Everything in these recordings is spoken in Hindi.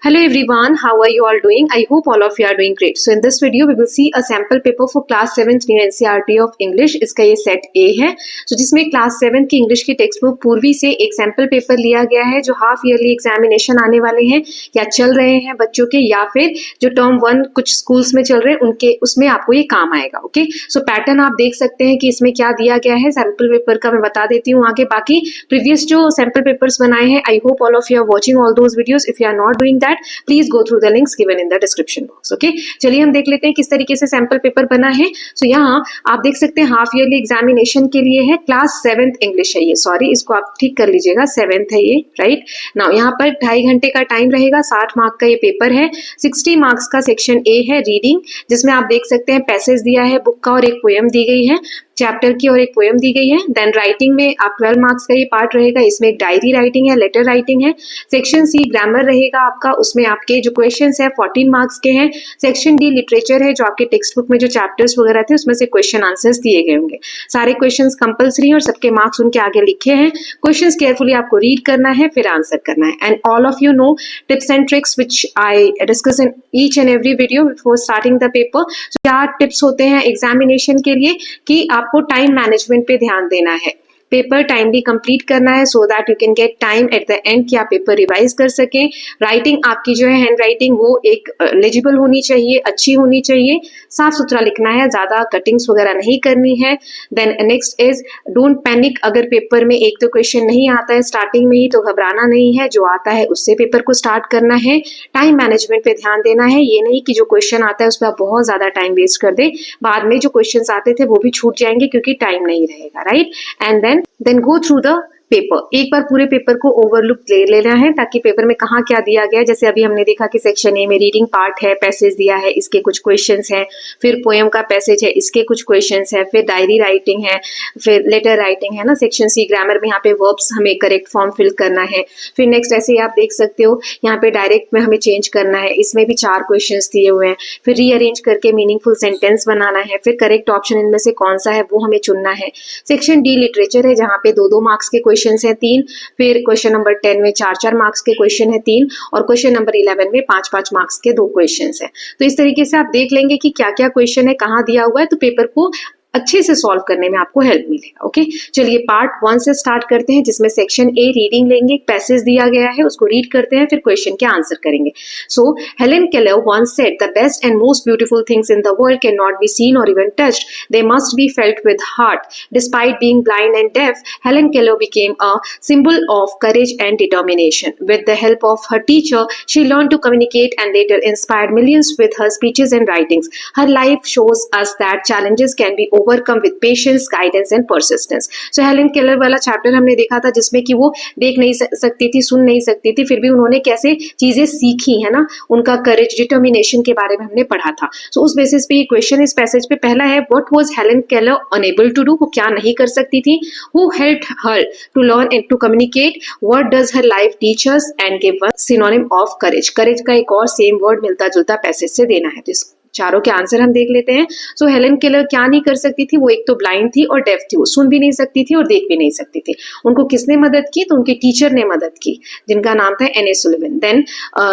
Hello everyone, how are you all doing? I hope all of you are doing great. So in this video we will see a sample paper for class 7th new NCERT of English. इसका ये सेट A है. So जिसमें क्लास 7 की इंग्लिश की टेक्स्ट बुक पूर्वी से एक सैम्पल पेपर लिया गया है जो हाफ ईयरली एग्जामिनेशन आने वाले हैं या चल रहे हैं बच्चों के, या फिर जो टर्म 1 कुछ स्कूल्स में चल रहे हैं उनके, उसमें आपको ये काम आएगा. ओके, सो पैटर्न आप देख सकते हैं कि इसमें क्या दिया गया है सैम्पल पेपर का. मैं बता देती हूँ आगे. बाकी प्रीवियस जो सैम्पल पेपर्स बनाए हैं, I hope all of you are watching all those videos. If you are not doing that, please go through the links given in the description box. Okay, चलिए हम देख लेते हैं किस तरीके से सैंपल पेपर बना है. सो यहाँ आप देख सकते हैं हाफ ईयरली एग्जामिनेशन के लिए है. क्लास 7th इंग्लिश है ये, सॉरी इसको आप ठीक कर लीजिएगा, 7th है ये, राइट. नाउ यहाँ पर 2.5 घंटे का टाइम रहेगा. 60 मार्क का ये पेपर है. 60 मार्क्स का सेक्शन ए है रीडिंग, जिसमें आप देख सकते हैं पैसेज दिया है बुक का और एक पोएम दी गई है चैप्टर की और एक पोएम दी गई है. देन राइटिंग में आप 12 मार्क्स का ये पार्ट रहेगा. इसमें एक डायरी राइटिंग है, लेटर राइटिंग है. सेक्शन सी ग्रामर रहेगा आपका, उसमें आपके जो क्वेश्चंस है 14 मार्क्स के हैं. सेक्शन डी लिटरेचर है, जो आपके टेक्स्ट बुक में जो चैप्टर्स वगैरह थे उसमें से क्वेश्चन आंसर्स दिए गए होंगे. सारे क्वेश्चंस कंपल्सरी और सबके मार्क्स उनके आगे लिखे हैं. क्वेश्चंस केयरफुली आपको रीड करना है, फिर आंसर करना है. And all of you know tips and tricks which I discuss in each and every video before starting the paper. क्या टिप्स होते हैं एग्जामिनेशन के लिए कि आपको टाइम मैनेजमेंट पे ध्यान देना है, पेपर टाइमली कंप्लीट करना है so that you can get time at the end कि आप पेपर रिवाइज कर सकें. राइटिंग आपकी जो है हैंड राइटिंग वो एक लेजिबल होनी चाहिए, अच्छी होनी चाहिए, साफ सुथरा लिखना है, ज्यादा कटिंग्स वगैरह नहीं करनी है. Then next is don't panic. अगर पेपर में एक तो क्वेश्चन नहीं आता है स्टार्टिंग में ही तो घबराना नहीं है, जो आता है उससे पेपर को स्टार्ट करना है. टाइम मैनेजमेंट पे ध्यान देना है, ये नहीं कि जो क्वेश्चन आता है उस पर आप बहुत ज्यादा टाइम वेस्ट कर दे, बाद में जो क्वेश्चन आते थे वो भी छूट जाएंगे क्योंकि टाइम नहीं रहेगा, right. And then go through the paper. एक बार पूरे पेपर को ओवरलुक ले लेना है ताकि पेपर में कहाँ क्या दिया गया है. जैसे अभी हमने देखा कि सेक्शन ए में रीडिंग पार्ट है, पैसेज दिया है, इसके कुछ क्वेश्चंस हैं, फिर पोएम का पैसेज है, इसके कुछ क्वेश्चंस हैं, फिर डायरी राइटिंग है, फिर लेटर राइटिंग है ना. सेक्शन सी ग्रामर में यहाँ पे वर्ब्स हमें करेक्ट फॉर्म फिल करना है. फिर नेक्स्ट ऐसे ही आप देख सकते हो यहाँ पे डायरेक्ट में हमें चेंज करना है, इसमें भी 4 क्वेश्चन दिए हुए हैं. फिर रीअरेंज करके मीनिंगफुल सेंटेंस बनाना है, फिर करेक्ट ऑप्शन इनमें से कौन सा है वो हमें चुनना है. सेक्शन डी लिटरेचर है जहाँ पे 2-2 मार्क्स के क्वेश्चन है 3. फिर क्वेश्चन नंबर 10 में 4-4 मार्क्स के क्वेश्चन है 3, और क्वेश्चन नंबर 11 में 5-5 मार्क्स के 2 क्वेश्चन है. तो इस तरीके से आप देख लेंगे कि क्या क्या क्वेश्चन है, कहाँ दिया हुआ है, तो पेपर को अच्छे से सॉल्व करने में आपको हेल्प मिलेगा. ओके, चलिए पार्ट 1 से स्टार्ट करते हैं, जिसमें सेक्शन ए रीडिंग लेंगे. एक पैसेज दिया गया है उसको रीड करते हैं, फिर क्वेश्चन के आंसर करेंगे. So Helen Keller once said the best and most beautiful things in the world cannot be seen or even touched, they must be felt with heart. Despite being blind and deaf, Helen Keller became a symbol of courage and determination. With the help of her teacher, she learned to communicate and later inspired millions with her speeches and writings. Her life shows us that challenges can be overcome with patience, guidance and persistence. So Helen Keller वाला चैप्टर हमने देखा था जिसमें कि वो देख नहीं सकती थी, सुन नहीं सकती थी, फिर भी उन्होंने कैसे चीजें सीखी है ना, उनका करेज, डिटर्मिनेशन के बारे में हमने पढ़ा था. सो उस बेसिस पे ये क्वेश्चन इस पैसेज पे पहला है, what was Helen Keller unable to do, वो क्या नहीं कर सकती थी. Who helped her to learn and to communicate, what does her life teach us, and give us synonym of courage. Courage का एक और सेम वर्ड मिलता जुलता पैसेज से देना है. तो चारों के आंसर हम देख लेते हैं. सो हेलेन केलर क्या नहीं कर सकती थी, वो एक तो ब्लाइंड थी और डेफ थी, वो सुन भी नहीं सकती थी और देख भी नहीं सकती थी. उनको किसने मदद की, तो उनके टीचर ने मदद की जिनका नाम था Anne A Sullivan. Then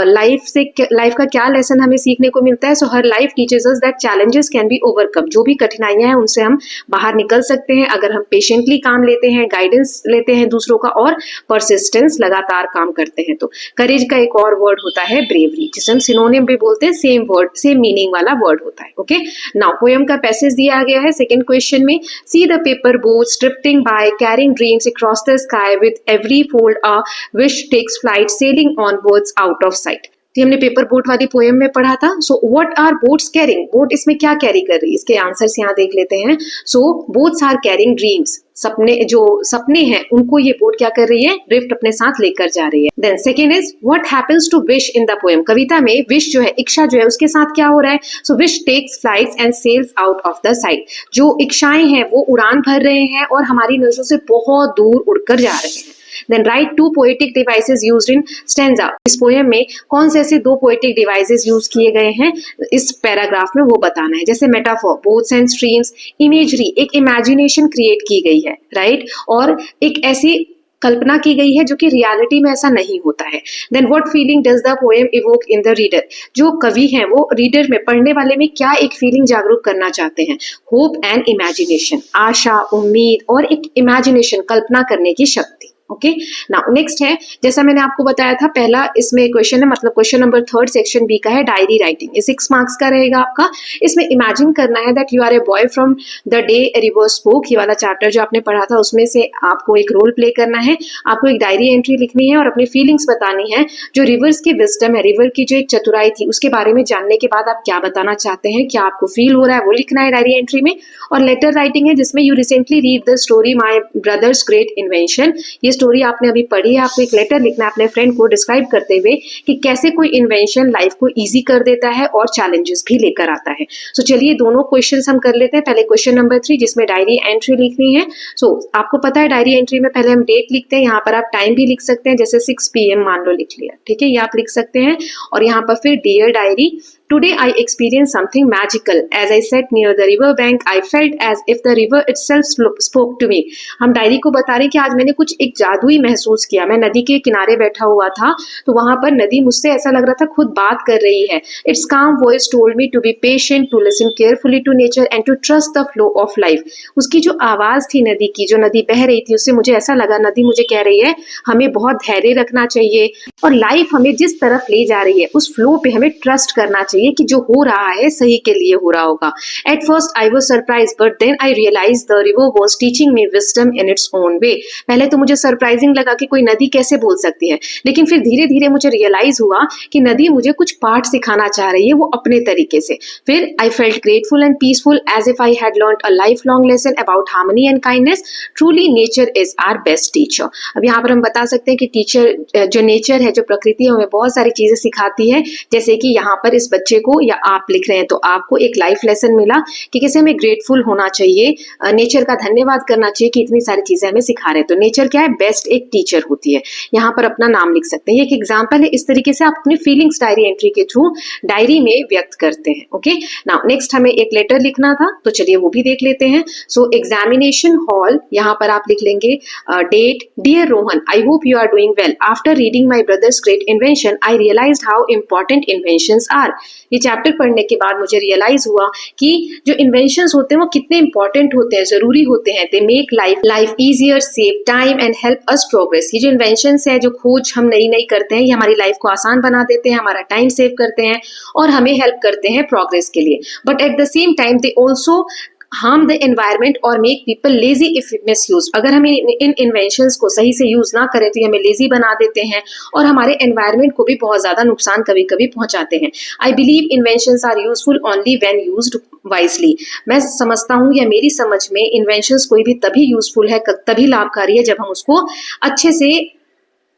life का क्या लेसन हमें सीखने को मिलता है. So her life teachers us that challenges can be overcome. जो भी कठिनाइयां हैं उनसे हम बाहर निकल सकते हैं अगर हम पेशेंटली काम लेते हैं, गाइडेंस लेते हैं दूसरों का, और परसिस्टेंस, लगातार काम करते हैं. तो करेज का एक और वर्ड होता है ब्रेवरी, जिसे हम सिनोनिम भी बोलते हैं, सेम वर्ड सेम मीनिंग वाला वर्ड होता है. ओके, नाउ पोएम का पैसेज दिया गया है सेकंड क्वेश्चन में. See the paper boats drifting by carrying dreams across the sky with every fold a wish takes flight sailing on boats out of sight. तो हमने पेपर बोट वाली पोएम में पढ़ा था. So what are boats carrying, boat इसमें क्या कैरी कर रही है, इसके आंसर्स यहाँ देख लेते हैं. सो बोट्स आर कैरिंग ड्रीम्स, सपने, जो सपने हैं उनको ये बोट क्या कर रही है, ड्रिफ्ट अपने साथ लेकर जा रही है. Then second is what happens to wish in the poem. कविता में विश जो है, इच्छा जो है, उसके साथ क्या हो रहा है. So wish takes flights and sails out of the sight. जो इच्छाएं हैं वो उड़ान भर रहे हैं और हमारी नजरों से बहुत दूर उड़कर जा रहे हैं. Then write 2 poetic devices used in stanza. इस पोएम में कौन से ऐसे 2 poetic devices यूज किए गए हैं इस पैराग्राफ में वो बताना है. जैसे metaphor, boats and streams, imagery, एक इमेजिनेशन क्रिएट की गई है, राइट. और एक ऐसी कल्पना की गई है जो कि रियलिटी में ऐसा नहीं होता है। Then what feeling does the poem evoke in the reader, जो कवि हैं वो रीडर में, पढ़ने वाले में क्या एक फीलिंग जागरूक करना चाहते हैं। होप एंड इमेजिनेशन, आशा, उम्मीद और एक इमेजिनेशन, कल्पना करने की शक्ति। ओके, नाउ नेक्स्ट है, जैसा मैंने आपको बताया था, पहला इसमें क्वेश्चन है, मतलब क्वेश्चन नंबर 3 सेक्शन बी का है, डायरी राइटिंग। ये 6 मार्क्स का रहेगा आपका। इसमें इमेजिन करना है that you are a boy from the day a river spoke, ये वाला चैप्टर जो आपने पढ़ा था उसमें से आपको एक रोल प्ले करना है। आपको एक डायरी एंट्री लिखनी है और अपनी फीलिंग्स बतानी है। जो रिवर्स की विजडम है, रिवर की जो एक चतुराई थी, उसके बारे में जानने के बाद आप क्या बताना चाहते हैं, क्या आपको फील हो रहा है, वो लिखना है डायरी एंट्री में। और लेटर राइटिंग है जिसमें you recently read the story my brothers great invention, ये स्टोरी आपने अभी पढ़ी है, आपको एक लेटर लिखना है अपने फ्रेंड को डिस्क्राइब करते हुए कि कैसे कोई इन्वेंशन लाइफ को इजी कर देता है और चैलेंजेस भी लेकर आता है। सो चलिए दोनों क्वेश्चंस हम कर लेते हैं। पहले क्वेश्चन नंबर 3 जिसमें डायरी एंट्री लिखनी है। सो आपको पता है डायरी एंट्री में पहले हम डेट लिखते हैं, यहाँ पर आप टाइम भी लिख सकते हैं, जैसे 6 PM मान लो लिख लिया, ठीक है, ये आप लिख सकते हैं। और यहाँ पर फिर dear diary, Today I experienced something magical. As I sat near the river bank, I felt as if the river itself spoke to me. हम डायरी को बता रहे हैं कि आज मैंने कुछ एक जादुई महसूस किया। मैं नदी के किनारे बैठा हुआ था तो वहां पर नदी मुझसे ऐसा लग रहा था खुद बात कर रही है। Its calm voice told me to be patient, to listen carefully to nature and to trust the flow of life. उसकी जो आवाज थी नदी की, जो नदी बह रही थी, उससे मुझे ऐसा लगा नदी मुझे कह रही है हमें बहुत धैर्य रखना चाहिए और लाइफ हमें जिस तरफ ले जा रही है उस फ्लो पे हमें ट्रस्ट करना चाहिए कि जो हो रहा है सही के लिए हो रहा होगा। At first I was surprised, but then I realized the river was teaching me wisdom in its own way. पहले तो मुझे सरप्राइजिंग लगा कि कोई नदी कैसे बोल सकती है, लेकिन फिर धीरे धीरे मुझे रियलाइज हुआ कि नदी मुझे कुछ पाठ सिखाना चाह रही है, वो अपने तरीके से। फिर I felt grateful and peaceful as if I had learned a lifelong lesson about harmony and kindness. Truly nature is our best teacher. अब यहाँ पर हम बता सकते हैं कि टीचर जो नेचर है, जो प्रकृति है, हमें बहुत सारी चीजें सिखाती है। जैसे कि यहाँ पर इस बच्चे को, या आप लिख रहे हैं तो आपको एक लाइफ लेसन मिला कि कैसे हमें ग्रेटफुल होना चाहिए, नेचर का धन्यवाद करना चाहिए कि इतनी सारी चीजें हमें सिखा रहे हैं। तो नेचर क्या है, बेस्ट एक टीचर होती है। यहाँ पर अपना नाम लिख सकते हैं, ये एक एग्जाम्पल है। इस तरीके से आप अपनी फीलिंग्स डायरी एंट्री के थ्रू डायरी में व्यक्त करते हैं। ओके, नाउ नेक्स्ट हमें एक लेटर लिखना था, तो चलिए वो भी देख लेते हैं। सो एग्जामिनेशन हॉल, यहाँ पर आप लिख लेंगे date, dear Rohan, I hope you are doing well. After reading my brothers great invention I realised how important inventions are. ये चैप्टर पढ़ने के बाद मुझे रियलाइज हुआ कि जो इन्वेंशंस होते हैं वो कितने इंपॉर्टेंट होते हैं, जरूरी होते हैं। They make life easier, save time and help us progress. ये जो इन्वेंशंस है, जो खोज हम नई नई करते हैं, ये हमारी लाइफ को आसान बना देते हैं, हमारा टाइम सेव करते हैं और हमें हेल्प करते हैं प्रोग्रेस के लिए। But at the same time they also harm the environment or make people lazy if misused. अगर हम इन इन्वेंशंस को सही से यूज ना करें तो ये हमें लेजी बना देते हैं और हमारे एनवायरमेंट को भी बहुत ज्यादा नुकसान कभी कभी पहुंचाते हैं। I believe inventions are useful only when used wisely. मैं समझता हूँ, या मेरी समझ में इन्वेंशंस कोई भी तभी यूजफुल है, तभी लाभकारी है, जब हम उसको अच्छे से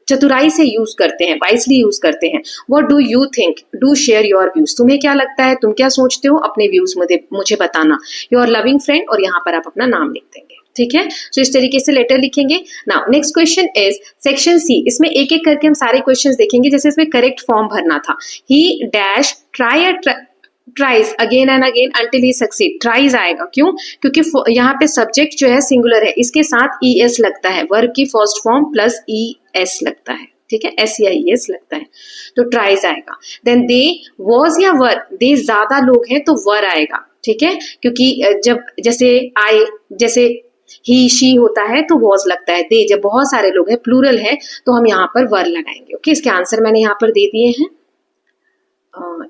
चतुराई से यूज करते हैं, वाइसली यूज करते हैं। What do you think, do share your views. तुम्हें क्या लगता है, तुम क्या सोचते हो, अपने व्यूज मुझे बताना। योर लविंग फ्रेंड, और यहाँ पर आप अपना नाम लिख देंगे, ठीक है। सो इस तरीके से लेटर लिखेंगे। Now next question is section C. इसमें एक एक करके हम सारे क्वेश्चंस देखेंगे। जैसे इसमें करेक्ट फॉर्म भरना था, ही dash tries again and again until he succeed. Tries आएगा, क्यों? क्योंकि यहाँ पे सब्जेक्ट जो है सिंगुलर है, इसके साथ ES लगता है, वर्ब की फर्स्ट फॉर्म प्लस ES लगता है, ठीक है, SEIS लगता है, तो ट्राइज आएगा। देन दे वॉज या वर, दे ज्यादा लोग हैं तो वर आएगा, ठीक है, क्योंकि जब जैसे ही शी होता है तो वॉज लगता है। दे जब बहुत सारे लोग हैं, प्लूरल है, तो हम यहाँ पर वर लगाएंगे। ओके, इसके आंसर मैंने यहाँ पर दे दिए हैं।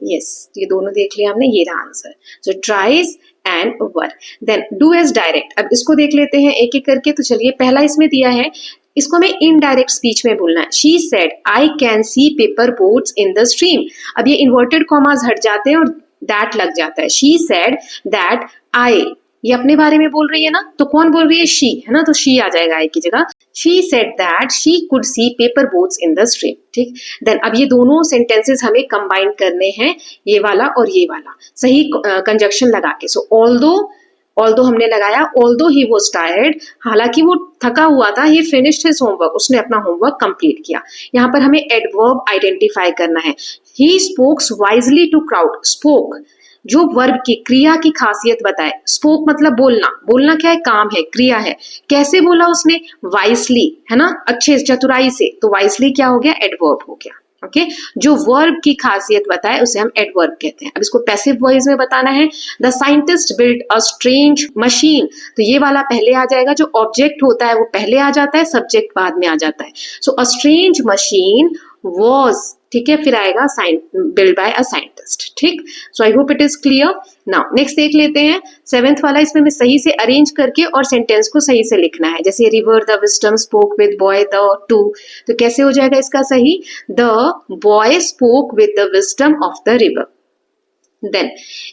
यस, ये दोनों देख लिया हमने, ये रहा answer. So tries and war. Then do as direct. अब इसको देख लेते हैं एक एक करके। तो चलिए, पहला इसमें दिया है, इसको हमें इनडायरेक्ट स्पीच में बोलना है। She said I can C paper boats in the stream. अब ये इन्वर्टेड कॉमास हट जाते हैं और दैट लग जाता है। शी सेड दैट आई, ये अपने बारे में बोल रही है ना, तो कौन बोल रही है, शी, है ना, तो शी आ जाएगा आई की जगह। She said that she could C paper boats in the stream, ठीक। देन अब ये दोनों सेंटेंसेस हमें कंबाइन करने हैं, ये वाला और ये वाला, सही कंजक्शन लगा के। सो ऑल्दो हमने लगाया, ऑल्दो ही वॉज टायर्ड, हालांकि वो थका हुआ था, ही फिनिश्ड हिज होमवर्क, उसने अपना होमवर्क कंप्लीट किया। यहाँ पर हमें एडवर्ब आइडेंटिफाई करना है। He spokes wisely to crowd. Spoke जो वर्ब की क्रिया की खासियत बताए। स्पोक मतलब बोलना, बोलना क्या है, काम है, क्रिया है। कैसे बोला उसने, वाइसली, है ना, अच्छे चतुराई से, तो वाइसली क्या हो गया, एडवर्ब हो गया। ओके जो वर्ब की खासियत बताए उसे हम एडवर्ब कहते हैं। अब इसको पैसिव वॉइस में बताना है, the scientist build a strange machine, तो ये वाला पहले आ जाएगा, जो ऑब्जेक्ट होता है वो पहले आ जाता है, सब्जेक्ट बाद में आ जाता है। So a strange machine was, ठीक है, फिर आएगा बिल्ड बाय अ साइंटिस्ट। ठीक, so I hope it is clear. Now next देख लेते हैं 7th वाला, इसमें हमें सही से अरेंज करके और सेंटेंस को सही से लिखना है। जैसे river the wisdom spoke with boy the two, तो कैसे हो जाएगा इसका सही, the boy spoke with the wisdom of the river. Then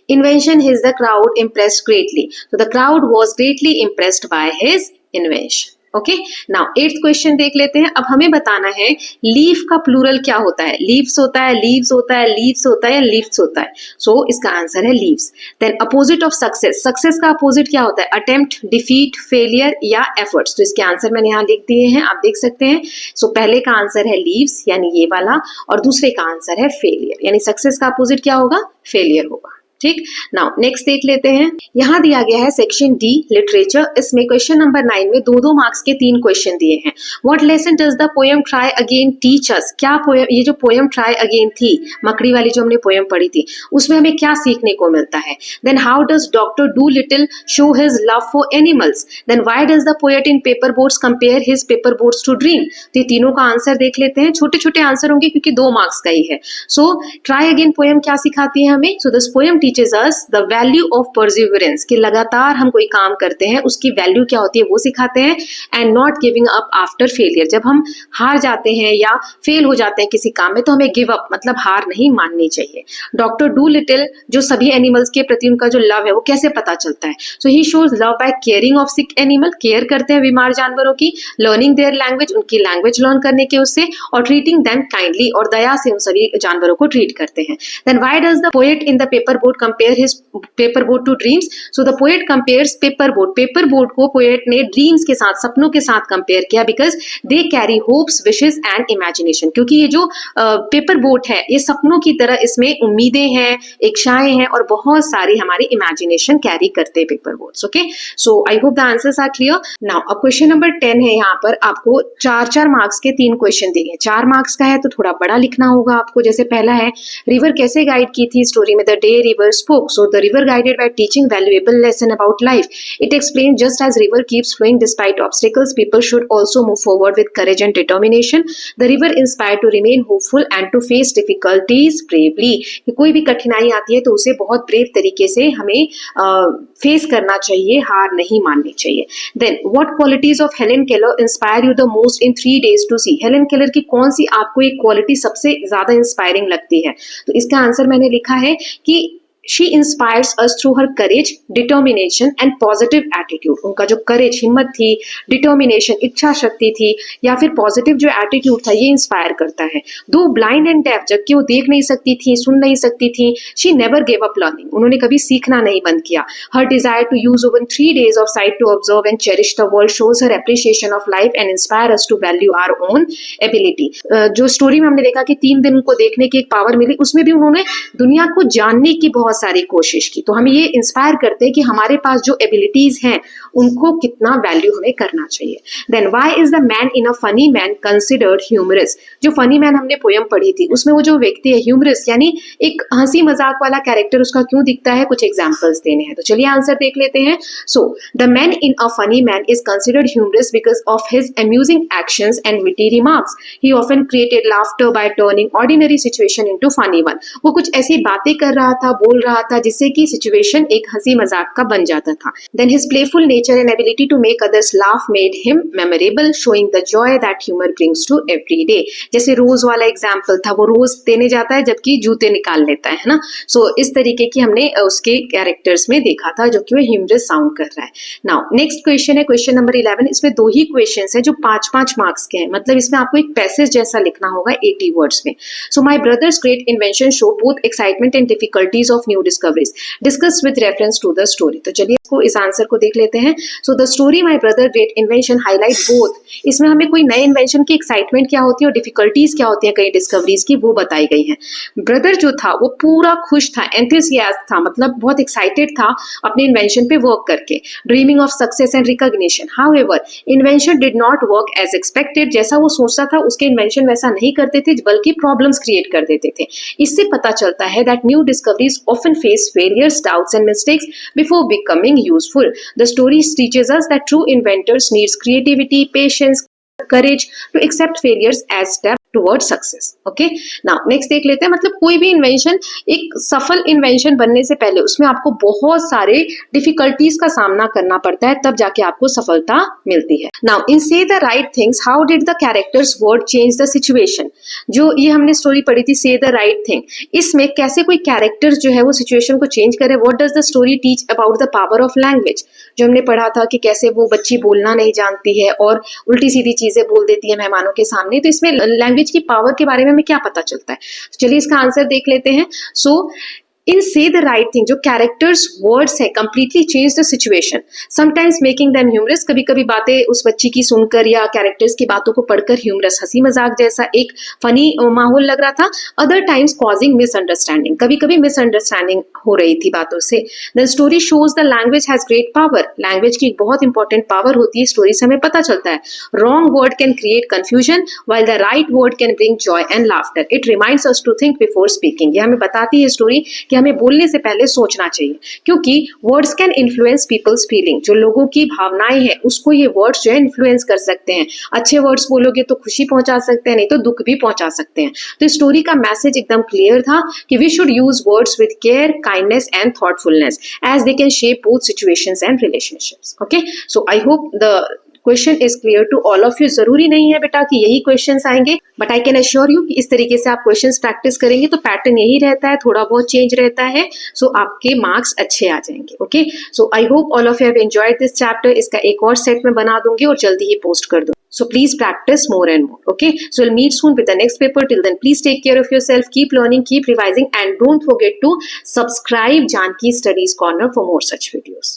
invention his the crowd impressed greatly, so the crowd was greatly impressed by his invention. Okay now 8th question देख लेते हैं। अब हमें बताना है लीफ का प्लूरल क्या होता है, लीव्स होता है, लीव्स होता है, लीव्स होता है, लीव्स होता है। सो इसका आंसर है leaves. Then opposite of success, success का अपोजिट क्या होता है, अटेम्प्ट, डिफीट, फेलियर या एफर्ट्स। तो इसके आंसर मैंने यहाँ लिख दिए हैं, आप देख सकते हैं। सो पहले का आंसर है लीव्स यानी ये वाला, और दूसरे का आंसर है फेलियर, यानी सक्सेस का अपोजिट क्या होगा, फेलियर होगा। ठीक, नाउ नेक्स्ट देख लेते हैं। यहां दिया गया है सेक्शन डी लिटरेचर, इसमें क्वेश्चन नंबर 9 में 2-2 मार्क्स के 3 क्वेश्चन दिए हैं। What lesson does the poem try again teach us, क्या पोएम, ये जो पोएम ट्राई अगेन थी, मकड़ी वाली जो हमने पोएम पढ़ी थी, उसमें हमें क्या सीखने को मिलता है। Then how does doctor Dolittle show his love for animals, then why does the poet in paper boats compare his paper boats to dream. तो ये तीनों का आंसर देख लेते हैं, छोटे छोटे आंसर होंगे क्योंकि 2 मार्क्स का ही है। सो ट्राई अगेन पोएम क्या सिखाती है हमें, so this poem teaches us the value of perseverance, कि लगातार हम कोई काम करते हैं उसकी वैल्यू क्या होती है वो सिखाते हैं। And not giving up after failure, जब हम हार जाते हैं या फेल हो जाते हैं किसी काम में तो हमें गिव अप मतलब हार नहीं माननी चाहिए। डॉक्टर डू लिटिल, जो सभी एनिमल्स के प्रति उनका जो लव है वो कैसे पता चलता है, so he shows love by caring of sick animal, care करते हैं बीमार जानवरों की, लर्निंग देयर लैंग्वेज, उनकी लैंग्वेज लर्न करने के उससे, और ट्रीटिंग देम काइंडली, और दया से उन सभी जानवरों को ट्रीट करते हैं। Then why does the poet in the paper boat compare his paper boat to dreams, so the poet compares paper boat, paper boat को पोएट ने ड्रीम्स के साथ, सपनों के साथ कंपेयर किया, because they carry hopes, wishes and imagination, क्योंकि ये जो पेपर बोट है ये सपनों की तरह, इसमें उम्मीदें हैं, इच्छाएं हैं और बहुत सारी हमारी इमेजिनेशन कैरी करते हैं paper boats. Okay, so I hope the answers are clear. Now अब क्वेश्चन नंबर 10 है, यहाँ पर आपको 4-4 मार्क्स के 3 क्वेश्चन दिए हैं। 4 मार्क्स का है तो थोड़ा बड़ा लिखना होगा आपको। जैसे पहला है, रिवर कैसे गाइड की थी स्टोरी में, the day river spoke, so the river guided by teaching valuable lesson about life. It explains just as river keeps flowing despite obstacles, people should also move forward with courage and determination. The river inspired to remain hopeful and to face difficulties bravely. कि कोई भी कठिनाई आती है तो उसे बहुत ब्रेव तरीके से हमें फेस करना चाहिए, हार नहीं माननी चाहिए। Then what qualities of Helen Keller inspire you the most in 3 days to see? Helen Keller की कौन सी आपको एक क्वालिटी सबसे ज्यादा इंस्पायरिंग लगती है, तो इसका आंसर मैंने लिखा है कि She inspires us through her courage, determination and positive attitude. उनका जो courage, हिम्मत थी, determination, इच्छा शक्ति थी, या फिर positive जो attitude था, ये इंस्पायर करता है। Though blind and deaf, जबकि वो देख नहीं सकती थी, सुन नहीं सकती थी, she never gave up learning. उन्होंने कभी सीखना नहीं बंद किया। Her desire to use even 3 days of sight to observe and cherish the world shows her appreciation of life and inspire us to value our own ability. जो स्टोरी में हमने देखा कि 3 दिन उनको देखने की एक पावर मिली, उसमें भी उन्होंने दुनिया को जानने की बहुत सारी कोशिश की। तो हमें ये इंस्पायर करते हैं कि हमारे पास जो एबिलिटीज हैं उनको कितना वैल्यू हमें करना चाहिए। Then why is the man in a funny man considered humorous, जो फनी मैन हमने पोयम पढ़ी थी उसमें वो जो व्यक्ति है ह्यूमरस यानी एक हंसी मजाक वाला कैरेक्टर उसका क्यों दिखता है, कुछ एग्जांपल्स देने हैं। तो चलिए आंसर देख लेते हैं। So the man in a funny man is considered humorous because of his amusing actions and witty remarks, he often created laughter by turning ordinary situation into funny one. वो कुछ ऐसी बातें कर रहा था, बोल रहा था जिससे कि सिचुएशन एक हंसी मजाक का बन जाता था। Then his playful nature and ability to make others laugh made him memorable, showing the joy that humour brings to every day. जैसे रोज वाला एग्जाम्पल था, वो रोज देने जाता है जबकि जूते निकाल लेता है ना। सो इस तरीके की हमने उसके कैरेक्टर्स में देखा था जो कि वो ह्यूमरस साउंड कर रहा है। नाउ नेक्स्ट क्वेश्चन है क्वेश्चन नंबर 11। इसमें 2 ही क्वेश्चन है जो 5-5 मार्क्स के हैं, मतलब इसमें आपको एक पैसेज जैसा लिखना होगा 80 वर्ड्स में। So my brothers great invention show both excitement and difficulties of new discoveries discuss with reference to the story. तो चलिए इसको इस आंसर को देख लेते हैं। So the story my brother great invention highlight both, इसमें हमें कोई नए इन्वेंशन की एक्साइटमेंट क्या होती है और डिफिकल्टीज क्या होती है कई डिस्कवरीज की वो बताई गई है। ब्रदर जो था वो पूरा खुश था, एंथुसियास्ट था, मतलब बहुत एक्साइटेड था अपने इन्वेंशन पे वर्क करके, dreaming of success and recognition. However invention did not work as expected, जैसा वो सोचता था उसके इन्वेंशन वैसा नहीं करते थे बल्कि प्रॉब्लम्स क्रिएट कर देते थे। इससे पता चलता है that new discoveries often face failures, doubts and mistakes before becoming useful. The story teaches us that true inventors needs creativity, patience, courage to accept failures as step towards success. Okay, now next देख लेते हैं, मतलब कोई भी इन्वेंशन, एक सफल इन्वेंशन बनने से पहले उसमें आपको बहुत सारे डिफिकल्टीज का सामना करना पड़ता है, तब जाके आपको सफलता मिलती है। नाउ इन से the right things how did the characters word change the situation, जो ये हमने स्टोरी पढ़ी थी से द राइट थिंग, इसमें कैसे कोई कैरेक्टर जो है वो सिचुएशन को चेंज करे। What does the story teach about the power of language, जो हमने पढ़ा था कि कैसे वो बच्ची बोलना नहीं जानती है और उल्टी सीधी चीजें बोल देती है मेहमानों के सामने, तो इसमें लैंग्वेज की पावर के बारे में हमें क्या पता चलता है। तो चलिए इसका आंसर देख लेते हैं। सो इन से द राइट थिंग जो कैरेक्टर्स वर्ड्स है completely change the situation, sometimes making them humorous, कभी कभी बातें उस बच्ची की सुनकर या कैरेक्टर्स की बातों को पढ़कर ह्यूमरस, हंसी मजाक जैसा एक फनी माहौल लग रहा था। अदर टाइम्स कॉजिंग मिसअंडरस्टैंडिंग, कभी कभी मिसअंडरस्टैंडिंग हो रही थी बातों से। The story shows the language has great power, language की एक बहुत इंपॉर्टेंट पावर होती है, स्टोरी से हमें पता चलता है। Wrong word can create confusion while the right word can bring joy and laughter, it reminds us to think before speaking. ये हमें बताती है स्टोरी कि हमें बोलने से पहले सोचना चाहिए, क्योंकि words can influence people's feeling, जो लोगों की भावनाएं हैं उसको ये वर्ड्स जो है इन्फ्लुएंस कर सकते हैं। अच्छे वर्ड्स बोलोगे तो खुशी पहुंचा सकते हैं, नहीं तो दुख भी पहुंचा सकते हैं। तो स्टोरी का मैसेज एकदम क्लियर था कि we should use words with care, kindness and thoughtfulness as they can shape both situations and relationships. Okay, so I hope the question is clear to all of you. जरूरी नहीं है बेटा कि यही क्वेश्चंस आएंगे, but I can assure you कि इस तरीके से आप क्वेश्चंस प्रैक्टिस करेंगे तो पैटर्न यही रहता है, थोड़ा बहुत चेंज रहता है, सो आपके मार्क्स अच्छे आ जाएंगे। Okay, so I hope all of you have enjoyed this chapter. इसका एक और सेट में बना दूंगी और जल्दी ही पोस्ट कर दूंगी, so please practice more and more. Okay, so we'll meet soon with the next paper. Till then, please take care of yourself, keep learning, keep revising, and don't forget to subscribe Janki Studies Corner for more such videos.